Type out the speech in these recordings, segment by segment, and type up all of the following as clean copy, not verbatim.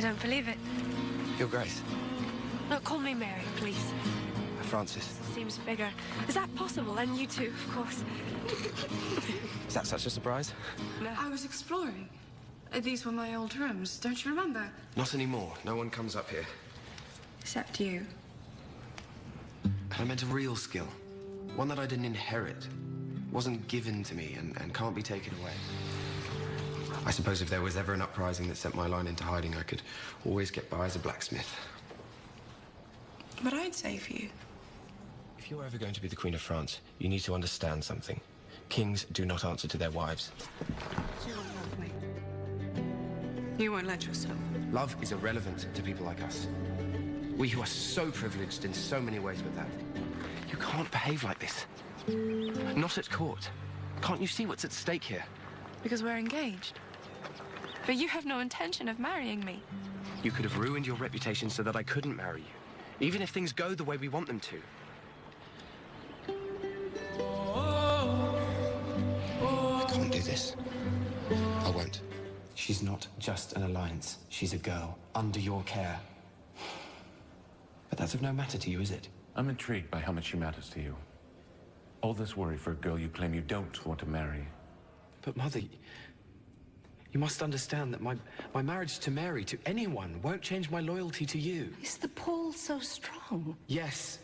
don't believe it. Your Grace. No, call me Mary, please. Francis. Seems bigger. Is that possible? And you too, of course. Is that such a surprise? No. I was exploring. These were my old rooms, don't you remember? Not anymore. No one comes up here. Except you. I meant a real skill. One that I didn't inherit. Wasn't given to me and can't be taken away. I suppose if there was ever an uprising that sent my line into hiding, I could always get by as a blacksmith. But I'd say for you. If you're ever going to be the Queen of France, you need to understand something. Kings do not answer to their wives. You won't love me. You won't let yourself. Love is irrelevant to people like us. We who are so privileged in so many ways with that. You can't behave like this. Not at court. Can't you see what's at stake here? Because we're engaged. But you have no intention of marrying me. You could have ruined your reputation so that I couldn't marry you. Even if things go the way we want them to. I can't do this. I won't. She's not just an alliance. She's a girl, under your care. But that's of no matter to you, is it? I'm intrigued by how much she matters to you. All this worry for a girl you claim you don't want to marry. But, Mother, you must understand that my marriage to Mary, to anyone, won't change my loyalty to you. Is the pull so strong? Yes.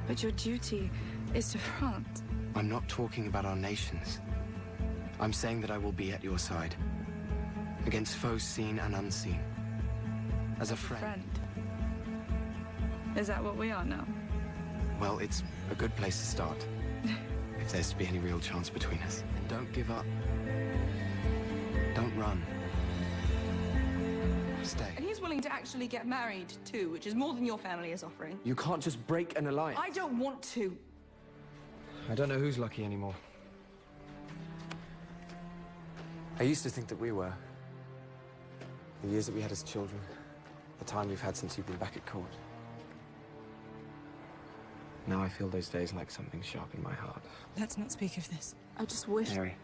But your duty is to France. I'm not talking about our nations. I'm saying that I will be at your side. Against foes seen and unseen. As a friend. Is that what we are now? Well, it's a good place to start. If there's to be any real chance between us. And don't give up. Don't run. Stay. And he's willing to actually get married, too, which is more than your family is offering. You can't just break an alliance. I don't want to. I don't know who's lucky anymore. I used to think that we were. The years that we had as children. The time we've had since you've been back at court. Now I feel those days like something sharp in my heart. Let's not speak of this. I just wish... Mary.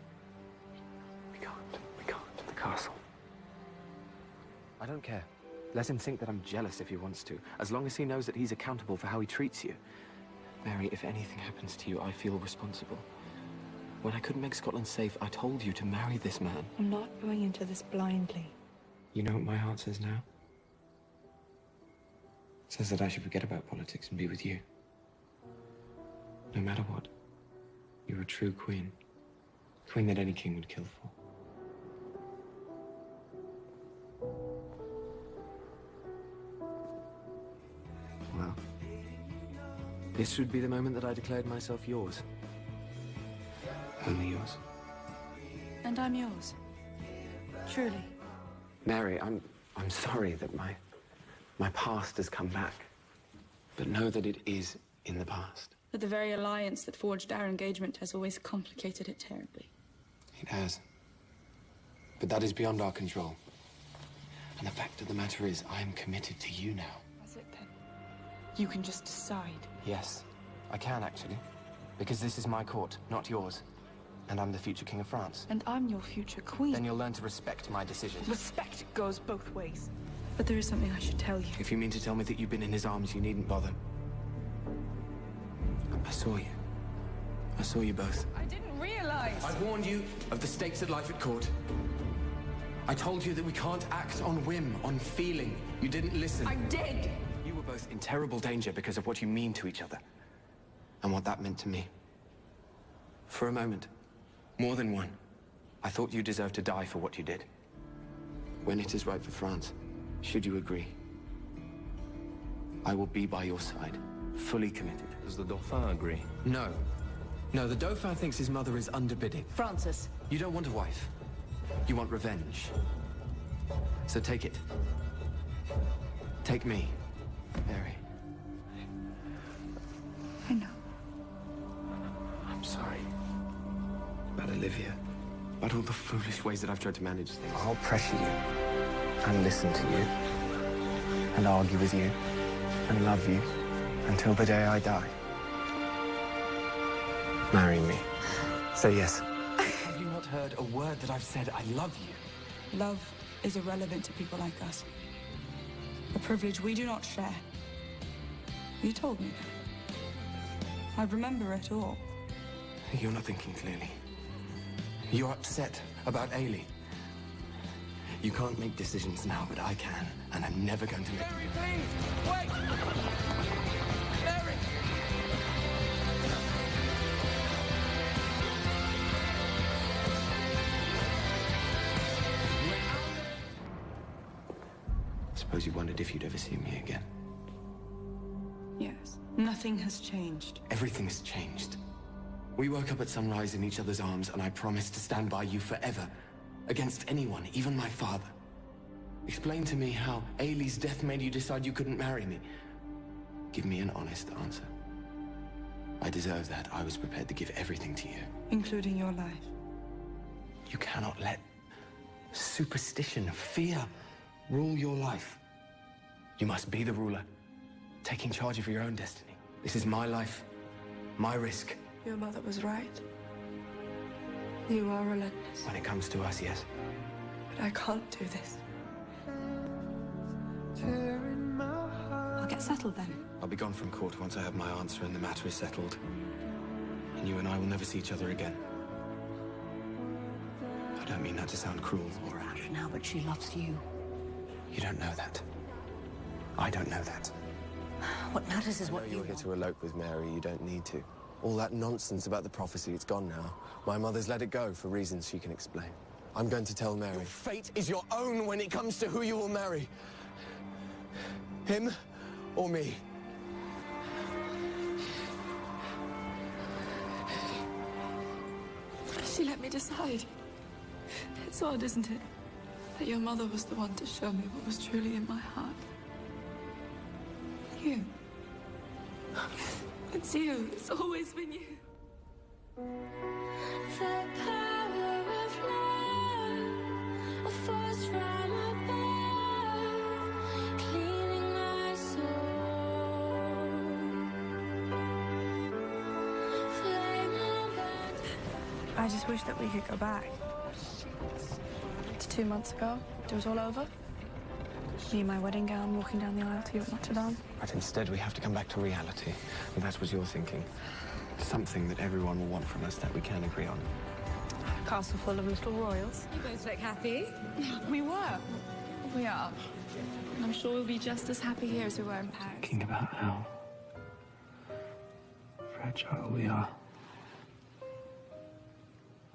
We can't. The castle. I don't care. Let him think that I'm jealous if he wants to, as long as he knows that he's accountable for how he treats you. Mary, if anything happens to you, I feel responsible. When I couldn't make Scotland safe, I told you to marry this man. I'm not going into this blindly. You know what my heart says now? It says that I should forget about politics and be with you. No matter what, you're a true queen. A queen that any king would kill for. Well, this should be the moment that I declared myself yours. Only yours. And I'm yours. Truly. Mary, I'm sorry that my past has come back. But know that it is in the past. But the very alliance that forged our engagement has always complicated it terribly. It has. But that is beyond our control. And the fact of the matter is, I am committed to you now. Is it then? You can just decide. Yes, I can actually. Because this is my court, not yours. And I'm the future King of France. And I'm your future queen. Then you'll learn to respect my decisions. Respect goes both ways. But there is something I should tell you. If you mean to tell me that you've been in his arms, you needn't bother. I saw you. I saw you both. I didn't realize. I warned you of the stakes of life at court. I told you that we can't act on whim, on feeling. You didn't listen. I did. You were both in terrible danger because of what you mean to each other. And what that meant to me. For a moment, more than one, I thought you deserved to die for what you did. When it is right for France, should you agree, I will be by your side, fully committed. Does the Dauphin agree? No. No, the Dauphin thinks his mother is underbidding. Francis. You don't want a wife. You want revenge. So take it. Take me, Mary. I know. I'm sorry. About Olivia. About all the foolish ways that I've tried to manage things. I'll pressure you. And listen to you. And argue with you. And love you. Until the day I die. Marry me. Say yes. Have you not heard a word that I've said? I love you. Love is irrelevant to people like us. A privilege we do not share. You told me that. I remember it all. You're not thinking clearly. You're upset about Ailey. You can't make decisions now, but I can, and I'm never going to make them. Mary, please! Wait! Mary! I suppose you wondered if you'd ever see me again. Yes. Nothing has changed. Everything has changed. We woke up at sunrise in each other's arms, and I promised to stand by you forever. Against anyone, even my father. Explain to me how Ailey's death made you decide you couldn't marry me. Give me an honest answer. I deserve that. I was prepared to give everything to you. Including your life. You cannot let superstition, fear, rule your life. You must be the ruler, taking charge of your own destiny. This is my life, my risk. Your mother was right. You are relentless. When it comes to us, yes. But I can't do this. I'll get settled then. I'll be gone from court once I have my answer and the matter is settled. And you and I will never see each other again. I don't mean that to sound cruel or Rash now, but she loves you. You don't know that. I don't know that. What matters is what you You're here want. to elope with Mary, you don't need to. All that nonsense about the prophecy, it's gone now. My mother's let it go for reasons she can explain. I'm going to tell Mary. Your fate is your own when it comes to who you will marry. Him or me. She let me decide. It's odd, isn't it? That your mother was the one to show me what was truly in my heart. You. It's you. It's always been you. The power of love, a force from above, cleaning my soul. Flame on burnt. I just wish that we could go back. To 2 months ago. It was all over. Me in my wedding gown walking down the aisle to you at Notre Dame. But instead, we have to come back to reality. And that's what you're thinking. Something that everyone will want from us that we can agree on. A castle full of little royals. You both look happy. We were. We are. And I'm sure we'll be just as happy here as we were in Paris. Thinking about how fragile we are.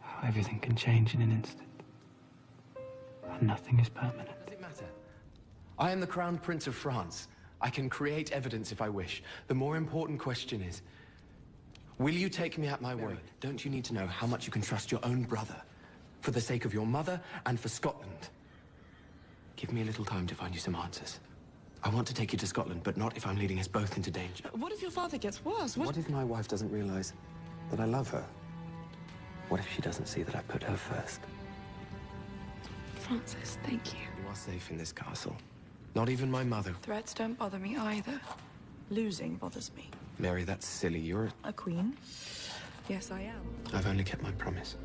How everything can change in an instant. And nothing is permanent. Does it matter? I am the Crown Prince of France. I can create evidence if I wish. The more important question is, will you take me at my word? Don't you need to know how much you can trust your own brother? For the sake of your mother and for Scotland. Give me a little time to find you some answers. I want to take you to Scotland, but not if I'm leading us both into danger. What if your father gets worse? What if my wife doesn't realize that I love her? What if she doesn't see that I put her first? Francis, thank you. You are safe in this castle. Not even my mother. Threats don't bother me either. Losing bothers me. Mary, that's silly. You're... A queen? Yes, I am. I've only kept my promise.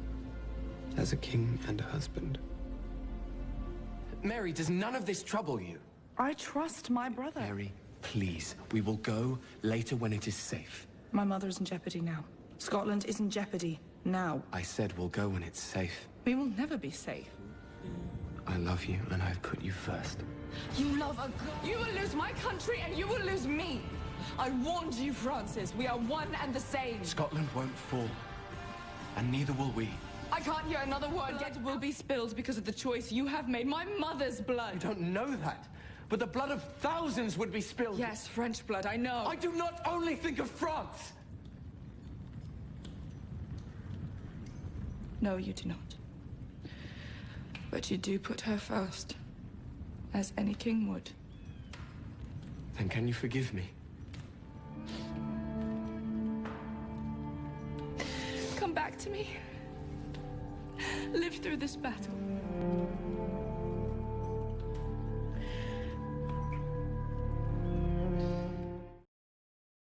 As a king and a husband. Mary, does none of this trouble you? I trust my brother. Mary, please. We will go later when it is safe. My mother is in jeopardy now. Scotland is in jeopardy now. I said we'll go when it's safe. We will never be safe. I love you, and I've put you first. You love a girl. You will lose my country and you will lose me. I warned you, Francis. We are one and the same. Scotland won't fall. And neither will we. I can't hear another word. Blood will be spilled because of the choice you have made. My mother's blood. You don't know that. But the blood of thousands would be spilled. Yes, French blood, I know. I do not only think of France. No, you do not. But you do put her first. As any king would. Then can you forgive me? Come back to me. Live through this battle.